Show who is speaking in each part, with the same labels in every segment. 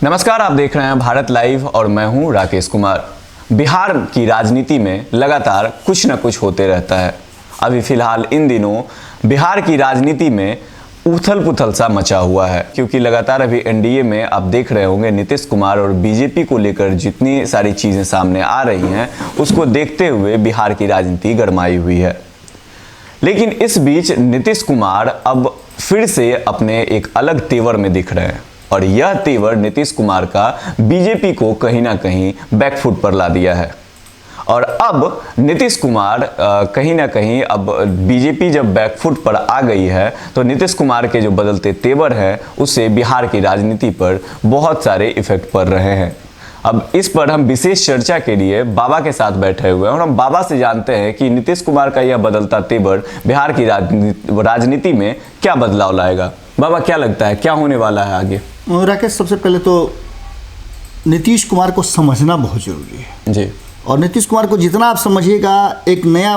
Speaker 1: नमस्कार, आप देख रहे हैं भारत लाइव और मैं हूं राकेश कुमार। बिहार की राजनीति में लगातार कुछ न कुछ होते रहता है। अभी फिलहाल इन दिनों बिहार की राजनीति में उथल पुथल सा मचा हुआ है, क्योंकि लगातार अभी एनडीए में आप देख रहे होंगे नीतीश कुमार और बीजेपी को लेकर जितनी सारी चीज़ें सामने आ रही हैं उसको देखते हुए बिहार की राजनीति गरमाई हुई है। लेकिन इस बीच नीतीश कुमार अब फिर से अपने एक अलग तेवर में दिख रहे हैं और यह तेवर नीतीश कुमार का बीजेपी को कहीं ना कहीं बैकफुट पर ला दिया है। और अब नीतीश कुमार कहीं ना कहीं अब बीजेपी जब बैकफुट पर आ गई है तो नीतीश कुमार के जो बदलते तेवर हैं उससे बिहार की राजनीति पर बहुत सारे इफेक्ट पड़ रहे हैं। अब इस पर हम विशेष चर्चा के लिए बाबा के साथ बैठे हुए हैं और हम बाबा से जानते हैं कि नीतीश कुमार का यह बदलता तेवर बिहार की राजनीति में क्या बदलाव लाएगा। बाबा, क्या लगता है क्या होने वाला है आगे?
Speaker 2: राकेश, सबसे पहले तो नीतीश कुमार को समझना बहुत जरूरी है
Speaker 1: जी।
Speaker 2: और नीतीश कुमार को जितना आप समझिएगा एक नया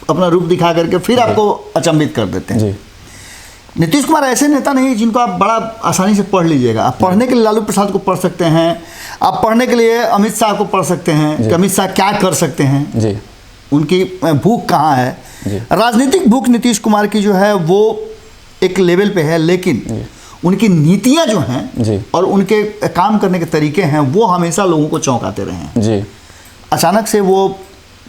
Speaker 2: अपना रूप दिखा करके फिर आपको अचंभित कर देते हैं।
Speaker 1: जी।
Speaker 2: नीतीश कुमार ऐसे नेता नहीं जिनको आप बड़ा आसानी से पढ़ लीजिएगा। आप पढ़ने के लिए लालू प्रसाद को पढ़ सकते हैं, आप पढ़ने के लिए अमित शाह को पढ़ सकते हैं कि अमित शाह क्या कर सकते हैं
Speaker 1: जी।
Speaker 2: उनकी भूख कहाँ है। राजनीतिक भूख नीतीश कुमार की जो है वो एक लेवल पे है, लेकिन उनकी नीतियां जो हैं और उनके काम करने के तरीके हैं वो हमेशा लोगों को चौंकाते रहे हैं
Speaker 1: जी।
Speaker 2: अचानक से वो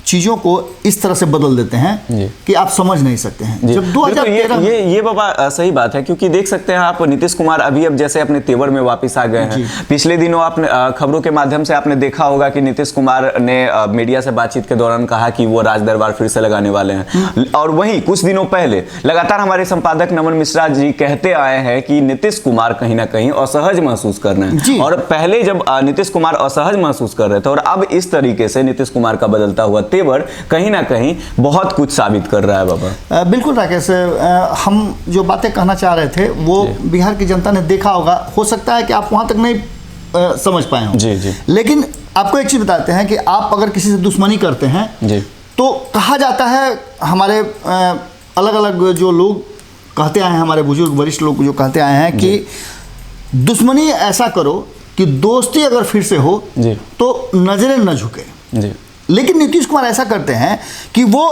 Speaker 2: चीज़ों को इस तरह से बदल देते हैं कि आप समझ नहीं सकते हैं। जब 2013
Speaker 1: ये बाबा सही बात है, क्योंकि देख सकते हैं आप नीतीश कुमार अभी अब जैसे अपने तेवर में वापस आ गए हैं। पिछले दिनों आपने खबरों के माध्यम से आपने देखा होगा कि नीतीश कुमार ने मीडिया से बातचीत के दौरान कहा कि वो राज दरबार फिर से लगाने वाले हैं। और वहीं कुछ दिनों पहले लगातार हमारे संपादक नमन मिश्रा जी कहते आए हैं कि नीतीश कुमार कहीं ना कहीं असहज महसूस कर रहे हैं। और पहले जब नीतीश कुमार असहज महसूस कर रहे थे और अब इस तरीके से नीतीश कुमार का बदलता हुआ तेवर कहीं ना कहीं बहुत कुछ साबित कर रहा है। बाबा
Speaker 2: बिल्कुल राकेश, हम जो बातें कहना चाह रहे थे वो बिहार की जनता ने देखा होगा। हो सकता है कि आप वहां तक नहीं समझ पाए हों।
Speaker 1: जी।
Speaker 2: लेकिन आपको एक चीज बताते हैं कि आप अगर किसी से दुश्मनी करते हैं
Speaker 1: जी
Speaker 2: तो कहा जाता है, हमारे अलग अलग जो लोग कहते आए हैं, हमारे बुजुर्ग वरिष्ठ लोग जो कहते आए हैं कि दुश्मनी ऐसा करो कि दोस्ती अगर फिर से हो तो नजरें न झुके। लेकिन नीतीश कुमार ऐसा करते हैं कि वो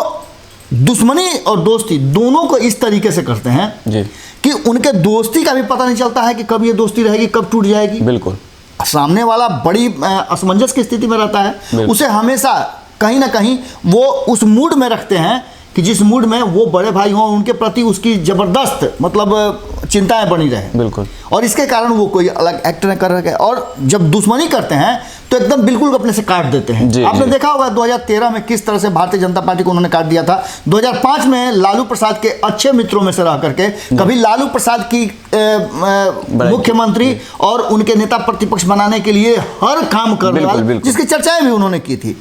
Speaker 2: दुश्मनी और दोस्ती दोनों को इस तरीके से करते हैं कि उनके दोस्ती का भी पता नहीं चलता है कि कब ये दोस्ती रहेगी, कब टूट जाएगी।
Speaker 1: बिल्कुल।
Speaker 2: सामने वाला बड़ी असमंजस की स्थिति में रहता है, उसे हमेशा कहीं ना कहीं वो उस मूड में रखते हैं कि जिस मूड में वो बड़े भाई हों, उनके प्रति उसकी जबरदस्त मतलब चिंताएं बनी रहे।
Speaker 1: बिल्कुल।
Speaker 2: और इसके कारण वो कोई अलग एक्ट न कर रहे। और जब दुश्मनी करते हैं तो एकदम बिल्कुल अपने से काट देते हैं। आपने देखा होगा 2013 में किस तरह से भारतीय जनता पार्टी को उन्होंने काट दिया था। 2005 में लालू प्रसाद के अच्छे मित्रों में से रह करके कभी लालू प्रसाद की मुख्यमंत्री और उनके नेता प्रतिपक्ष बनाने के लिए हर काम करने वाले, जिसकी चर्चाएं भी उन्होंने की थी।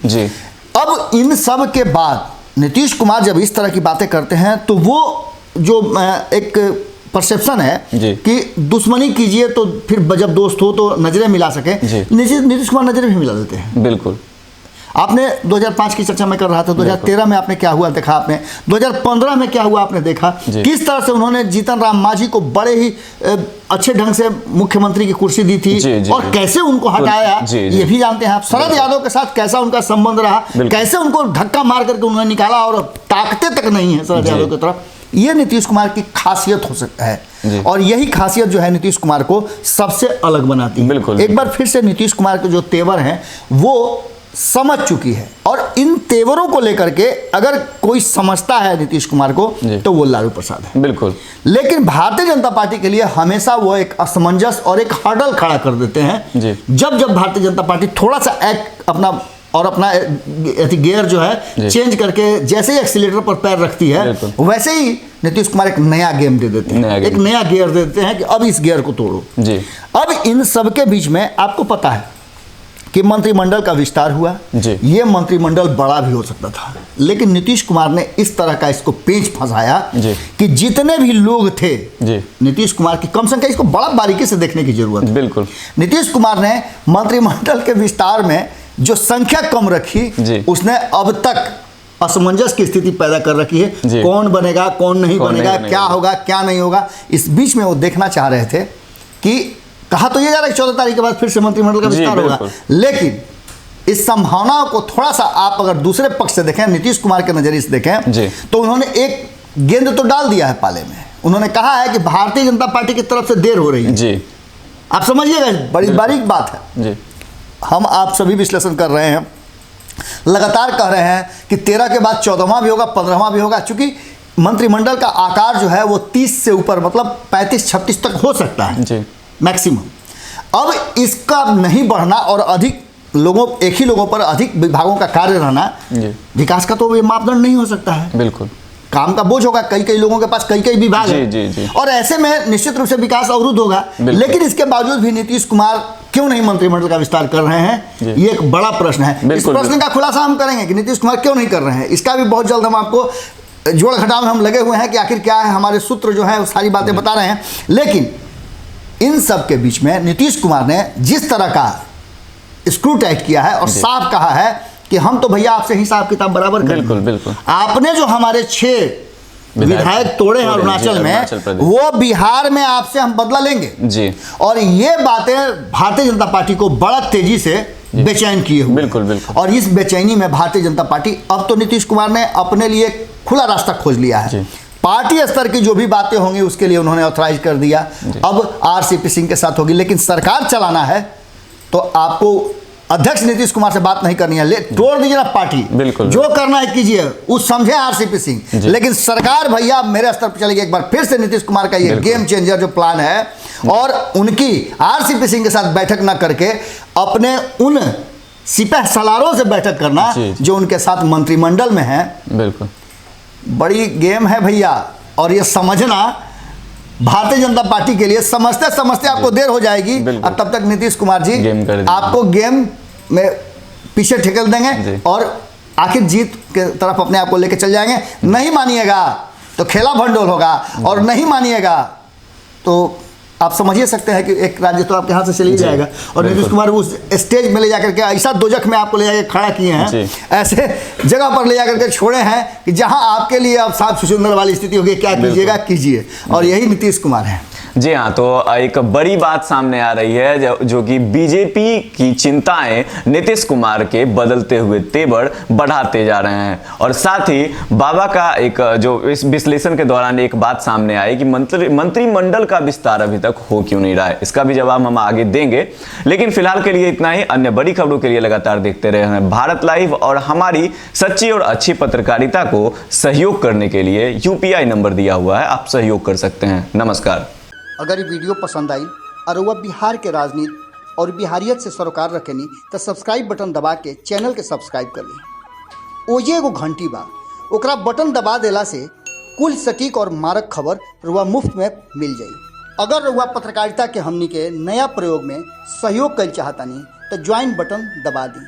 Speaker 2: अब इन सब के बाद नीतीश कुमार जब इस तरह की बातें करते हैं तो वो जो एक परसेप्शन है कि दुश्मनी कीजिए तो फिर जब दोस्त हो तो नजरें मिला सके, नीतीश कुमार नजरें भी मिला देते हैं।
Speaker 1: बिल्कुल।
Speaker 2: आपने 2005 की चर्चा में कर रहा था, 2013 में आपने क्या हुआ देखा, आपने 2015 में क्या हुआ आपने देखा, किस तरह से उन्होंने जीतन राम मांझी को बड़े ही अच्छे ढंग से मुख्यमंत्री की कुर्सी दी थी और कैसे उनको हटाया ये भी जानते हैं आप। शरद यादव के साथ कैसा उनका संबंध रहा, कैसे उनको धक्का मार करके उन्होंने निकाला और ताकते तक नहीं है शरद यादव की तरफ। ये नीतीश कुमार की खासियत हो सकता है और यही खासियत जो है नीतीश कुमार को सबसे अलग बनाती है।
Speaker 1: बिल्कुल।
Speaker 2: एक बार फिर से नीतीश कुमार के जो तेवर हैं वो समझ चुकी है और इन तेवरों को लेकर के अगर कोई समझता है नीतीश कुमार को तो वो लालू प्रसाद है।
Speaker 1: बिल्कुल।
Speaker 2: लेकिन भारतीय जनता पार्टी के लिए हमेशा वो एक असमंजस और एक हर्डल खड़ा कर देते हैं। जब भारतीय जनता पार्टी थोड़ा सा अपना गियर जो है चेंज करके जैसे ही एक्सीलेटर पर पैर रखती है वैसे ही नीतीश कुमार एक नया गेम दे देते हैं, एक नया गियर दे देते हैं कि अब इस गियर को तोड़ो। अब इन सब के बीच में आपको पता है कि मंत्रिमंडल का विस्तार हुआ। ये मंत्रिमंडल बड़ा भी हो सकता था, लेकिन नीतीश कुमार ने इस तरह का इसको पेंच फंसाया कि जितने भी लोग थे नीतीश कुमार की कम संख्या, इसको बड़ा बारीकी से देखने की जरूरत है।
Speaker 1: बिल्कुल।
Speaker 2: नीतीश कुमार ने मंत्रिमंडल के विस्तार में जो संख्या कम रखी उसने अब तक असमंजस की स्थिति पैदा कर रखी है। कौन बनेगा कौन नहीं बनेगा, क्या होगा क्या नहीं होगा। इस बीच में वो देखना चाह रहे थे कि कहा तो ये जा रहा है 14 तारीख के बाद फिर से मंत्रिमंडल का
Speaker 1: जी,
Speaker 2: विस्तार होगा,
Speaker 1: बिल्कुल।
Speaker 2: लेकिन इस संभावनाओं को थोड़ा सा आप अगर दूसरे पक्ष से देखें, नीतीश कुमार के नजरिए से देखें,
Speaker 1: जी।
Speaker 2: तो उन्होंने एक गेंद तो डाल दिया है पाले में। उन्होंने कहा है कि भारतीय जनता पार्टी की तरफ से देर हो रही है।
Speaker 1: जी
Speaker 2: आप समझिएगा, बड़ी बारीक बात है।
Speaker 1: जी
Speaker 2: हम आप सभी विश्लेषण कर रहे हैं, लगातार कह रहे हैं कि 13 के बाद 14वां भी होगा, 15वां भी होगा, क्योंकि मंत्रिमंडल का आकार जो है वो 30 से ऊपर, मतलब 35-36 तक हो सकता है
Speaker 1: जी
Speaker 2: मैक्सिमम। अब इसका नहीं बढ़ना और अधिक लोगों, एक ही लोगों पर अधिक विभागों का कार्य रहना,
Speaker 1: जी
Speaker 2: विकास का तो ये मापदंड नहीं हो सकता है।
Speaker 1: बिल्कुल।
Speaker 2: काम का बोझ होगा, कई कई लोगों के पास कई कई विभाग
Speaker 1: जी,
Speaker 2: हैं,
Speaker 1: जी, जी।
Speaker 2: और ऐसे में निश्चित रूप से विकास अवरुद्ध होगा। लेकिन इसके बावजूद भी नीतीश कुमार क्यों नहीं मंत्रिमंडल का विस्तार कर रहे हैं, ये एक बड़ा प्रश्न है। इस प्रश्न का खुलासा हम करेंगे कि नीतीश कुमार क्यों नहीं कर रहे हैं। इसका भी बहुत जल्द हम आपको जोड़ घटाव में हम लगे हुए हैं कि आखिर क्या है, हमारे सूत्र जो है वो सारी बातें बता रहे हैं। लेकिन इन सब के बीच में नीतीश कुमार ने जिस तरह का स्क्रू टाइट किया है और साफ कहा है कि हम तो भैया आपसे हिसाब किताब बराबर करेंगे।
Speaker 1: बिल्कुल बिल्कुल।
Speaker 2: आपने जो हमारे 6 विधायक तोड़े हैं अरुणाचल में, वो बिहार में आपसे हम बदला लेंगे
Speaker 1: जी।
Speaker 2: और ये बातें भारतीय जनता पार्टी को बड़ा तेजी से बेचैन किए हुए।
Speaker 1: बिल्कुल बिल्कुल।
Speaker 2: और इस बेचैनी में भारतीय जनता पार्टी, अब तो नीतीश कुमार ने अपने लिए खुला रास्ता खोज लिया है। पार्टी स्तर की जो भी बातें होंगी उसके लिए उन्होंने ऑथराइज कर दिया, अब आरसीपी सिंह के साथ होगी। लेकिन सरकार चलाना है तो आपको अध्यक्ष नीतीश कुमार से बात नहीं करनी है, तोड़ दीजिए ना पार्टी,
Speaker 1: बिल्कुल।
Speaker 2: जो करना है कीजिए, उस समझे आरसीपी सिंह। लेकिन सरकार भैया मेरे स्तर पर चलेगी। एक बार फिर से नीतीश कुमार का ये गेम चेंजर जो प्लान है, और उनकी आरसीपी सिंह के साथ बैठक ना करके अपने उन सिपह सलारों से बैठक करना जो उनके साथ मंत्रिमंडल में है,
Speaker 1: बिल्कुल
Speaker 2: बड़ी गेम है भैया। और ये समझना भारतीय जनता पार्टी के लिए, समझते समझते आपको देर हो जाएगी, और तब तक नीतीश कुमार जी आपको गेम में पीछे ठेकेल देंगे और आखिर जीत के तरफ अपने आप को लेकर चल जाएंगे। नहीं मानिएगा तो खेला भंडोल होगा, और नहीं मानिएगा तो आप समझ ही सकते हैं कि एक राज्य तो आपके हाथ से चली जाएगा। और नीतीश कुमार उस स्टेज में ले जाकर के ऐसा दोजख में आपको ले जाकर खड़ा किए हैं, ऐसे जगह पर ले जाकर के छोड़े हैं कि जहां आपके लिए अब साफ सुंदर वाली स्थिति होगी, क्या कीजिएगा कीजिए। और यही नीतीश कुमार है।
Speaker 1: जी हाँ, तो एक बड़ी बात सामने आ रही है जो कि बीजेपी की चिंताएं नीतीश कुमार के बदलते हुए तेवर बढ़ाते जा रहे हैं। और साथ ही बाबा का एक जो इस विश्लेषण के दौरान एक बात सामने आई कि मंत्रिमंडल का विस्तार अभी तक हो क्यों नहीं रहा है। इसका भी जवाब हम आगे देंगे, लेकिन फिलहाल के लिए इतना ही। अन्य बड़ी खबरों के लिए लगातार देखते रहे हैं भारत लाइव, और हमारी सच्ची और अच्छी पत्रकारिता को सहयोग करने के लिए UPI नंबर दिया हुआ है, आप सहयोग कर सकते हैं। नमस्कार।
Speaker 2: अगर ये वीडियो पसंद आई और वह बिहार के राजनीति और बिहारियत से सरोकार रखेनी तो सब्सक्राइब बटन दबा के चैनल के सब्सक्राइब कर ली। ओजे एगो घंटी बा, ओकरा बटन दबा देला से कुल सटीक और मारक खबर रुआ मुफ्त में मिल जाई। अगर रुआ पत्रकारिता के हमनी के नया प्रयोग में सहयोग कर चाहतानी तो ज्वाइन बटन दबा दी।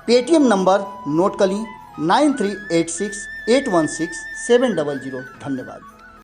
Speaker 2: पेटीएम नंबर नोट कर ली 9386816700। धन्यवाद।